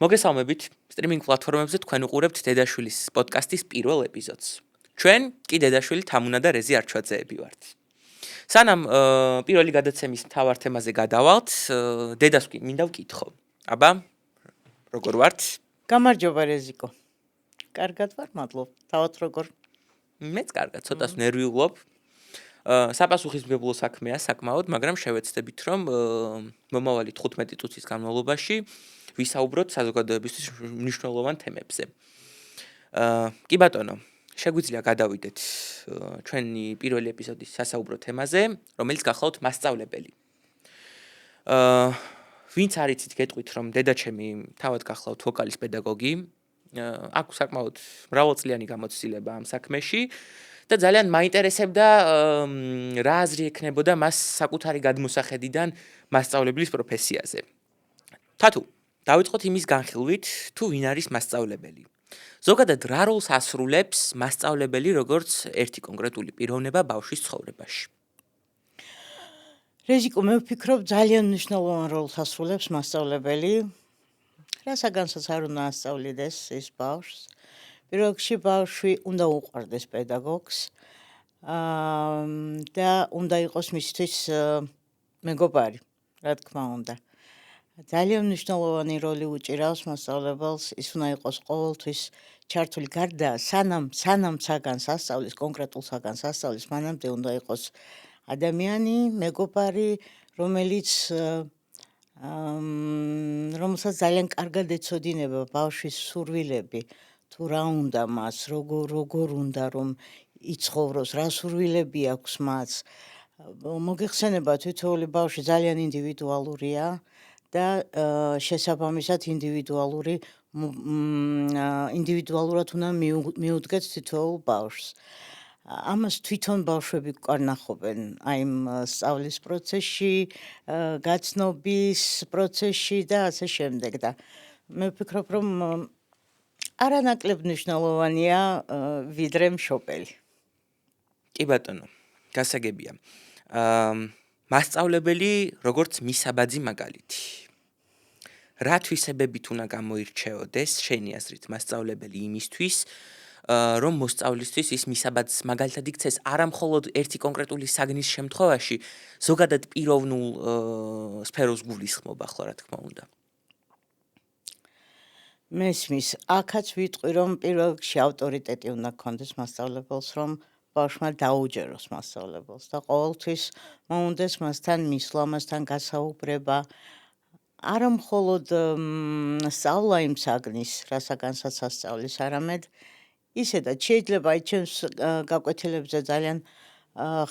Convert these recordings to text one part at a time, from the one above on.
მოგესალმებით, სტრიმინგ პლატფორმებზე თქვენ უყურებთ დედაშვილის პოდკასტის პირველ ეპიზოდს. ჩვენ კი დედაშვილი თამუნა და რეზი არჩვაძეები ვართ. სანამ პირველი გადაცემის მთავარ თემაზე გადავალთ, დედას მინდა ვკითხო. აბა, როგორ ვართ? გამარჯობა რეზიკო. კარგად ვარ, მადლობ. თავად როგორ? მეც კარგად, ცოტას ნერვიულობ. საპასუხისმგებლო საქმეა საკმაოდ, მაგრამ შევეცდებით, რომ მომავალი 15 წუთის განმავლობაში ვისაუბროთ საზოგადოებისთვის მნიშვნელოვან თემებზე. კი ბატონო, შეგვიძლია გადავიდეთ ჩვენი პირველი ეპიზოდის სასაუბრო თემაზე, რომელიც გახლავთ მასწავლებელი. ვინც არიცით გეტყვით, რომ დედაჩემი თავად გახლავთ ვოკალის პედაგოგი, აქვს საკმაოდ მრავალწლიანი გამოცდილება ამ საქმეში და ძალიან მაინტერესებდა რა აზრი ექნებოდა მას საკუთარი გადმოსახედიდან მასწავლებლის პროფესიაზე. თათუ დავიწყოთ იმის განხილვით, თუ ვინ არის მასწავლებელი. ზოგადად რა როლს ასრულებს მასწავლებელი როგორც ერთი კონკრეტული პიროვნება ბავშვის ცხოვრებაში? რეზიკო, მე ვფიქრობ, ძალიან მნიშვნელოვან როლს ასრულებს მასწავლებელი. რასაგანსაც არ უნდა ასწავლიდეს ის ბავშვს. პირველ რიგში ბავშვი უნდა უყვარდეს პედაგოგს და უნდა იყოს მისთვის მეგობარი, რა თქმა უნდა. ძალიან მნიშვნელოვანი როლი უჭირავს მასწავლებელს, ის უნდა იყოს ყოველთვის ჩართული გარდა სანამ საგანს ასწავლის, კონკრეტულ საგანს ასწავლის, მანამდე უნდა იყოს ადამიანი, მეგობარი, რომელსაც ძალიან კარგად ეცოდინება ბავშვის სურვილები, თუ რა უნდა მას, როგორ უნდა რომ იცხოვროს, რა სურვილები აქვს მას. მოგეხსენება, თითოეული ბავშვი ძალიან ინდივიდუალურია და შესაბამისად ინდივიდუალურად უნდა მიუდგეთ თითოეულ ბავშვს. ამას თვითონ ბავშვები გვკარნახობენ აი იმ სწავლის პროცესში, გაცნობის პროცესში და ასე შემდეგ და მე ვფიქრობ, რომ არანაკლებ მნიშვნელოვანია ვიდრე მშობელი. კი ბატონო, გასაგებია. მასწავლებელი როგორც მისაბაძი მაგალითი. რა თვისებებით უნდა გამოირჩეოდეს შენი აზრით მასწავლებელი იმისთვის, რომ მოსწავლისთვის ის მისაბაძს მაგალითად იქცეს არა მხოლოდ ერთი კონკრეტული საგნის შემთხვევაში, ზოგადად პიროვნულ სფეროს გულისხმობა ხო რა თქმა უნდა. მესმის, აქაც ვიტყვი, რომ პირველ რიგში ავტორიტეტი უნდა გქონდეს მასწავლებელს, რომ ბავშვმა დაუჯეროს მასწავლებელს და ყოველთვის მოუნდეს მასთან მისვლა, მასთან გასაუბრება. არა მხოლოდ სწავლა იმ საგნის, რასაგანსაც ასწავლის, არამედ ისედაც შეიძლება აი ჩემს გაკვეთილებზე ძალიან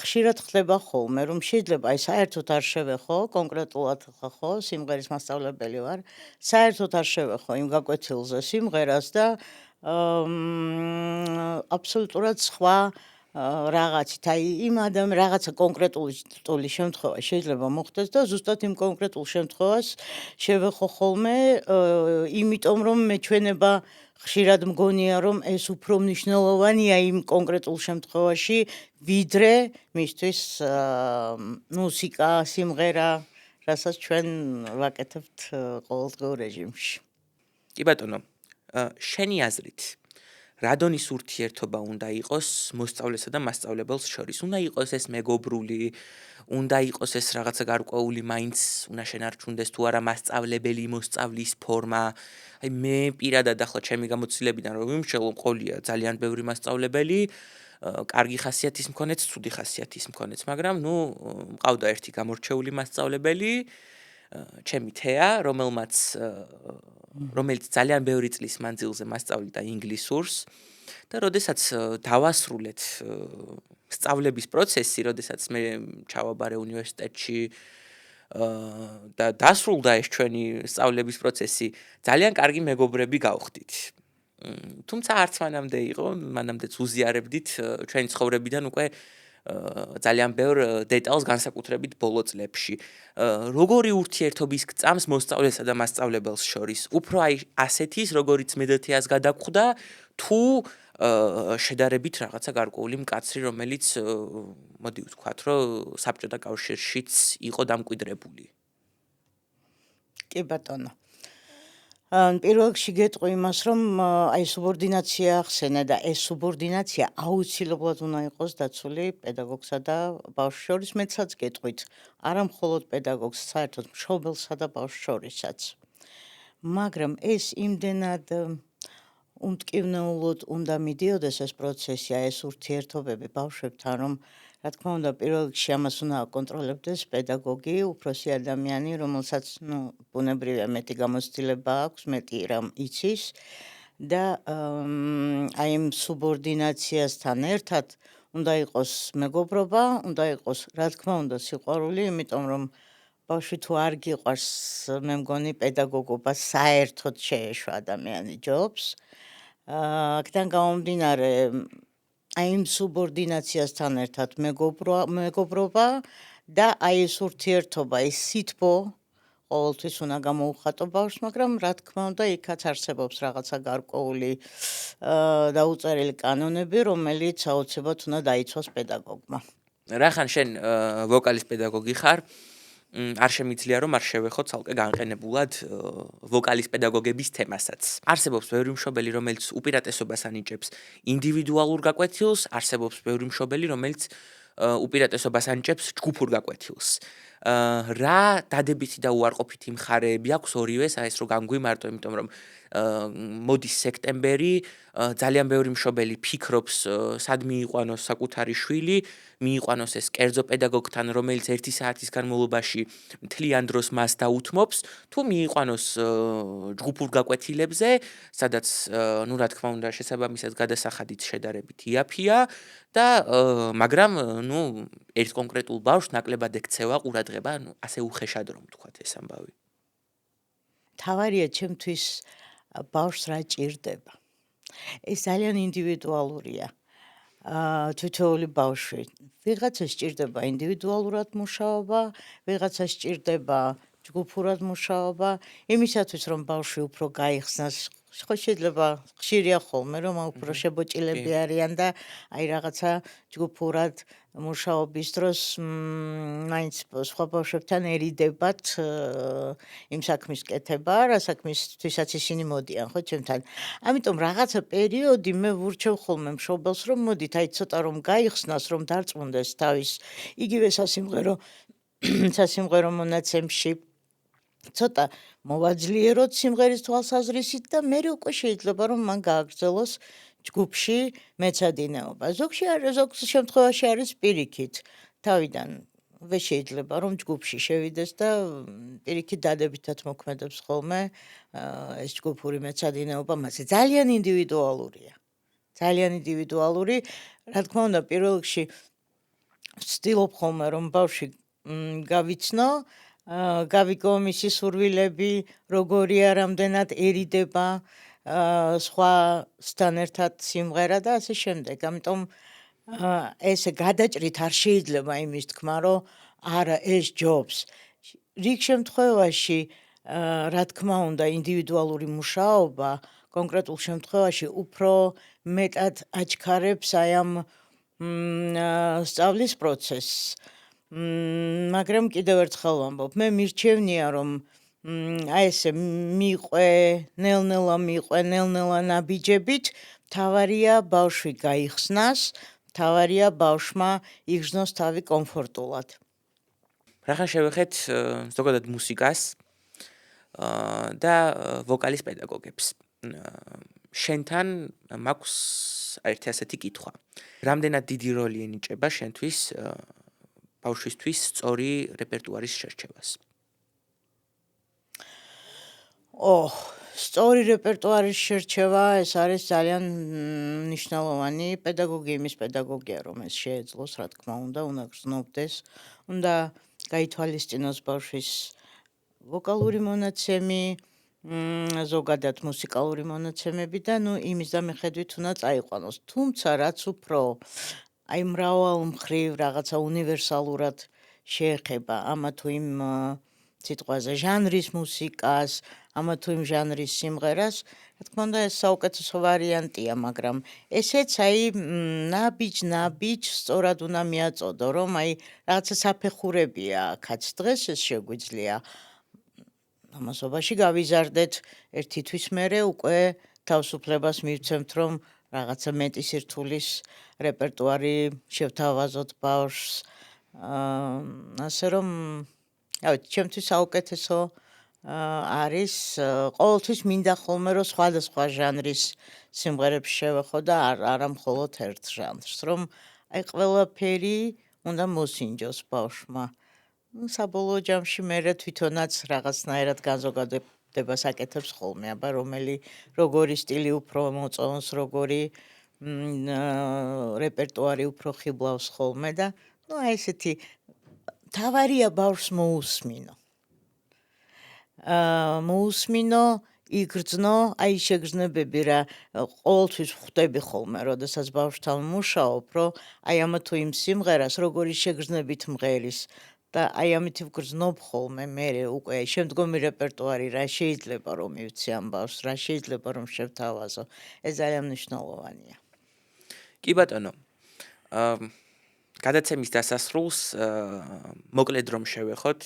ხშირად ხდება ხოლმე, რომ შეიძლება აი საერთოდ არ შევეხო, კონკრეტულად ხო, სიმღერის მასწავლებელი ვარ, საერთოდ არ შევეხო იმ გაკვეთილზე სიმღერას და აბსოლუტურად სხვა რაღაცით, აი იმ რაღაცა კონკრეტული შემთხვევა შეიძლება მოხდეს და ზუსტად იმ კონკრეტულ შემთხვევას შევეხო ხოლმე, იმიტომ რომ მეჩვენება ხშირად მგონია, რომ ეს უფრო მნიშვნელოვანია იმ კონკრეტულ შემთხვევაში, ვიდრე მისთვის მუსიკა, სიმღერა, რასაც ჩვენ ვაკეთებთ ყოველდღიურ რეჟიმში. კი ბატონო, შენი აზრით რა დონის ურთიერთობა უნდა იყოს მოსწავლესა და მასწავლებელს შორის? უნდა იყოს ეს მეგობრული, უნდა იყოს ეს რაღაცა გარკვეული მაინც უნდა შენარჩუნდეს თუ არა მასწავლებელი მოსწავლის ფორმა. აი მე პირადად ახლა ჩემი გამოცდილებიდან რომ ვიმსჯელო, მყოლია ძალიან ბევრი მასწავლებელი, კარგი ხასიათის მქონეც, ცუდი ხასიათის მქონეც, მაგრამ მყავდა ერთი გამორჩეული მასწავლებელი, ჩემი თეა, რომელიც ძალიან ბევრი წლის მანძილზე მასწავლიდა ინგლისურს და როდესაც დავასრულეთ სწავლების პროცესი, როდესაც მე ჩავაბარე უნივერსიტეტში და დასრულდა ეს ჩვენი სწავლების პროცესი, ძალიან კარგი მეგობრები გავხდით. თუმცა არც მანამდეც უზიარებდით ჩვენი ცხოვრებიდან უკვე ძალიან ბევრ დეტალს განსაკუთრებით ბოლო წლებში. როგორი ურთიერთობის გწამს მოსწავლესა და მასწავლებელს შორის? უფრო აი ასეთის, როგორიც მედეთეას გადაგხვდა, თუ შედარებით რაღაცა გარკვეული მკაცრი, რომელიც მოდი ვთქვათ, რომ საბჭოთა კავშირშიც იყო დამკვიდრებული. კი ბატონო. პირველ რიგში გეტყვი იმას, რომ აი სუბორდინაცია ახსენე და ეს სუბორდინაცია აუცილებლად უნდა იყოს დაცული პედაგოგსა და ბავშვს შორის. მეცაც გეტყვით, არა მხოლოდ პედაგოგს, საერთოდ მშობელსა და ბავშვს შორისაც. მაგრამ ეს იმდენად უმტკივნეულოდ უნდა მიდიოდეს ეს პროცესი, ეს ურთიერთობები ბავშვებთან, რომ რა თქმა უნდა, პირველ რიგში ამას უნდა აკონტროლებდეს პედაგოგი, უფროსი ადამიანი, რომელსაც, ბუნებრივია მეტი გამოცდილება აქვს, მეტი რამ იცის და აი იმ სუბორდინაციასთან ერთად უნდა იყოს მეგობრობა, უნდა იყოს, რა თქმა უნდა, სიყვარული, იმიტომ რომ ბავშვი თუ არ გიყვარს, მე მგონი პედაგოგობა საერთოდ შეეშვა ადამიანი ჯობს. აქედან გამომდინარე, აი იმ სუბორდინაციასთან ერთად მეგობრობა და აი ეს ურთიერთობა, ეს სითბო ყოველთვის უნდა გამოუხატო ბავშვს, მაგრამ რა თქმა უნდა, იქაც არსებობს რაღაცა გარკვეული დაუწერილი კანონები, რომელიც აუცილებლად უნდა დაიცვას პედაგოგმა. რახან შენ ვოკალის პედაგოგი ხარ, არ შემიძლია რომ არ შევეხო ცალკე განყენებულად ვოკალის პედაგოგების თემასაც. არსებობს ბევრი მშობელი, რომელიც უპირატესობას ანიჭებს ინდივიდუალურ გაკვეთილს, არსებობს ბევრი მშობელი, რომელიც უპირატესობას ანიჭებს ჯგუფურ გაკვეთილს. რა დადებითი და უარყოფითი მხარეები აქვს ორივეს, აი ეს რო განგვიმარტო, იმიტომ რომ მოდის სექტემბერი, ძალიან ბევრი მშობელი ფიქრობს, სად მიიყვანოს საკუთარი შვილი, მიიყვანოს ეს კერძო პედაგოგთან, რომელიც 1 საათის განმავლობაში მთლიან დროს მას დაუთმობს, თუ მიიყვანოს ჯგუფურ გაკვეთილებზე, სადაც, რა თქმა უნდა, შესაბამისად გადასახადით შედარებით იაფია და მაგრამ, ერთ კონკრეტულ ბავშვს ნაკლებად ექცევა ყურადღება, ასე უხეშად რომ ვთქვათ ეს ამბავი. თავარია ჩემთვის ბავშვს რა ჭირდება. ეს ძალიან ინდივიდუალურია. თითოეული ბავშვი. ვიღაცას ჭირდება ინდივიდუალურად მუშაობა, ვიღაცას ჭირდება ჯგუფურად მუშაობა, იმისათვის რომ ბავშვი უფრო გაიხსნას. ხო შეიძლება ხშირია ხოლმე რომ უფრო შებოჭილები არიან და აი რაღაცა ჯგუფურად მუშაობის დროს მაინც სხვა ბავშვებთანერიდებათ იმ საქმის კეთება, რა საქმისთვისაც ისინი მოდიან, ხო ჩემთან. ამიტომ რაღაცა პერიოდი მე ვურჩევ ხოლმე მშობელს, რომ მოდით, აი ცოტა რომ გაიხსნას, რომ დარწმუნდეს თავის იგივე სასიმღერო მონაცემში. ცოტა მოვაძლიეროთ სიმღერის თვალსაზრისით და მე უკვე შეიძლება რომ მან გააგრძელოს ჯგუფში მეცადინეობა. ზოგ შემთხვევაში არის პირიქით. თავიდან შეიძლება რომ ჯგუფში შევიდეს და პირიქით დადებითად მოქმედებს ხოლმე ეს ჯგუფური მეცადინეობა, მასე ძალიან ინდივიდუალურია. ძალიან ინდივიდუალური, რა თქმა უნდა, პირველ რიგში ვცდილობ ხოლმე რომ ბავშვი გავიცნო, გავიგო მისი სურვილები, როგორია, რამდენადერიდება სხვასთან ერთად სიმღერა და ასე შემდეგ. ამიტომ ესე გადაჭრით არ შეიძლება იმის თქმა, რომ არა ეს ჯობს. რიგ შემთხვევაში, რა თქმა უნდა, ინდივიდუალური მუშაობა კონკრეტულ შემთხვევაში უფრო მეტად აჩქარებს აი ამ სწავლის პროცესს. მაგრამ კიდევ ერთხელ ვამბობ, მე მირჩევნია რომ აი ესე ნელ-ნელა ნაბიჯებით, მთავარია ბავშვი გაიხსნას, მთავარია ბავშვმა იგრძნოს თავი კომფორტულად. რახან შევეხეთ ზოგადად მუსიკას და ვოკალის პედაგოგებს. შენთან მაქვს ერთი ასეთი კითხვა. რამდენად დიდი როლი ენიჭება შენთვის ბავშვისთვის სწორი რეპერტუარის შერჩევას? სწორი რეპერტუარის შერჩევა ეს არის ძალიან მნიშვნელოვანი. პედაგოგი იმის პედაგოგია, რომ ეს შეეძლოს, რა თქმა უნდა გრძნობდეს, უნდა გაითვალისწინოს ბავშვის ვოკალური მონაცემი, ზოგადად მუსიკალური მონაცემები და იმის და მიხედვით უნდა წაიყვანოს. თუმცა რაც უფრო აი მრავალ მხრივ რაღაცა უნივერსალურად შეეხება ამა თუ იმ სიტყვაზე ჟანრის მუსიკას, ამა თუ იმ ჟანრის სიმღერას, რა თქმა უნდა ეს საუკეთესო ვარიანტია, მაგრამ ესეც აი ნაბიჯ სწორად უნდა მიაწოდო, რომ აი რაღაცა საფეხურებია აქაც დღეს ეს შეგვიძლია. ამასობაში გავიზარდეთ ერთი თვის მერე უკვე თავისუფლებას მივცემთ რომ რაღაცა მეტი სირთულის რეპერტუარი შევთავაზოთ ბავშვს ასე რომ ჩემთვის საუკეთესო არის ყოველთვის მინდა ხოლმე რომ სხვადასხვა ჟანრის სიმღერებს შევეხო და არა მხოლოდ ერთ ჟანრს რომ აი ყველაფერი უნდა მოსინჯოს ბავშვმა საბოლოო ჯამში მე თვითონაც რაღაცნაირად განზოგადებას აკეთებს ხოლმე აბა როგორი სტილი უფრო მოწონს როგორი რეპერტუარი უფრო ხიბლავს ხოლმე და აი ესეთი თავარია ბავშვს მოусმინო იგრძნო აი შეგრძნებები რა ყოველთვის ხვდები ხოლმე როდესაც ბავშვთან მუშაობ რომ აი ამა თუ იმ სიმღერას როგორი შეგრძნებით მღერის და აი ამით ვგრძნობ ხოლმე მე უკვე შემდგომი რეპერტუარი რა შეიძლება რომ მივცე ამ ბავშვს რა შეიძლება რომ შევთავაზო ეს ძალიან მნიშვნელოვანია კი ბატონო გადაცემის დასასრულს მოკლედ რომ შევეხოთ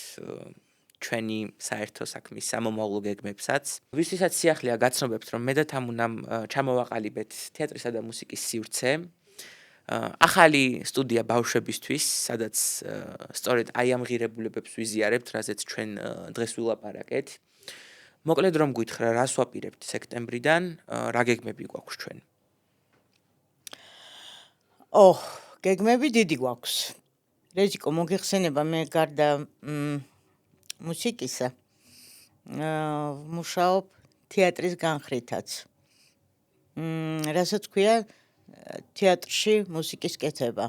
ჩვენი საერთო საქმის სამომავლო გეგმებსაც ვისთვისაც სიახლეა გაცნობებთ რომ მე და თამუნამ ჩამოვაყალიბეთ თეატრისა და მუსიკის სივრცე ახალი სტუდია ბავშვებისთვის სადაც სწორედ აი ამ ღირებულებებს ვიზიარებთ რაზეც ჩვენ დღეს ვილაპარაკეთ მოკლედ რომ გითხრა რას ვაპირებთ სექტემბრიდან რა გეგმები გვაქვს ჩვენ გეგმები დიდი გვაქვს რეზიკო მოგიხსენება მე გარდა მუსიკისა მუშაობ თეატრის განხრითაც რასაც ქვია თეატრში მუსიკის კეთება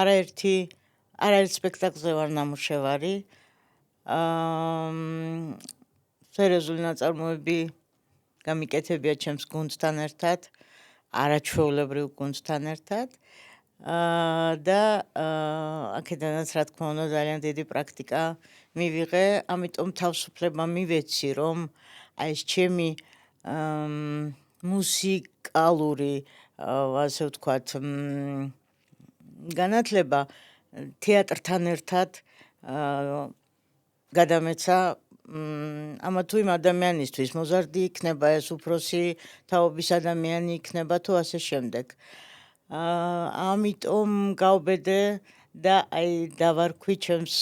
არაერთ სპექტაკლზე ვარ ნამუშევარი სერიოზული ნაწარმოები გამიკეთებია ჩემს გუნდთან ერთად არაჩვეულებრივ გუნდთან ერთად და აქედანაც რა თქმა უნდა ძალიან დიდი პრაქტიკა მივიღე ამიტომ თავისუფლება მივეცი რომ აი ეს ჩემი მუსიკალური ასე ვთქვათ განათლება თეატრთან ერთად გადამეცა ამა თუ იმ ადამიანისთვის მოზარდი იქნება ეს უფროსი თაობის ადამიანი იქნება თუ ასე შემდეგ ამიტომ გავბედე და აი დავარქვი ჩემს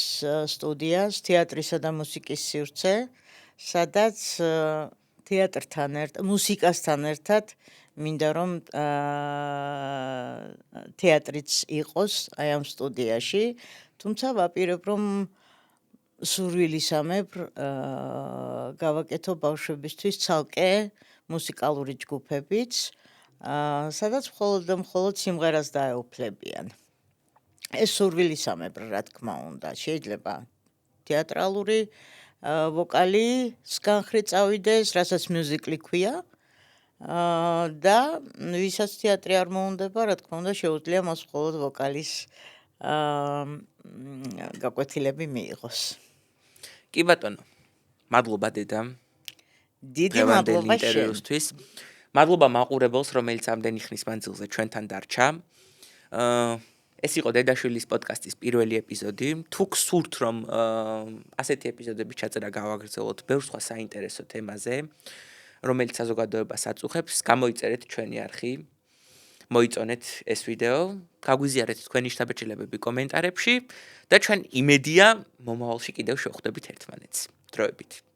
სტუდიას თეატრისა და მუსიკის სივრცე სადაც თეატრთან ერთად მუსიკასთან ერთად მინდა რომ თეატრიც იყოს აი ამ სტუდიაში თუმცა ვაპირებ რომ სურვილისამებრ გავაკეთო ბავშვებისთვის ცალკე მუსიკალური ჯგუფებიც სადაც მხოლოდ და მხოლოდ სიმღერას დაეუფლებიან ეს სურვილისამებრ რა თქმა უნდა შეიძლება თეატრალური ვოკალის განხრით წავიდეს რასაც მიუზიკლი ქვია და ვისაც თეატრი არ მოუნდება რა თქმა უნდა შეუძლია მას მხოლოდ ვოკალის გაკვეთილები მიიღოს კი ბატონო მადლობა დედა დიდი მადლობა ინტერვიუსთვის მადლობა მაყურებელს რომელიც ამდენი ხნის მანძილზე ჩვენთან დარჩა ეს იყო დედაშვილის პოდკასტის პირველი ეპიზოდი თუ გსურთ რომ ასეთი ეპიზოდები ჩაწერა გავაგრძელოთ ბევრ სხვა საინტერესო თემაზე რომელიც საზოგადოებას აწუხებს გამოიწერეთ ჩვენი არხი მოიწონეთ ეს ვიდეო გაგვიზიარეთ თქვენი შთაბეჭდილებები კომენტარებში და ჩვენ იმედია მომავალში კიდევ შევხვდებით ერთმანეთს დროებით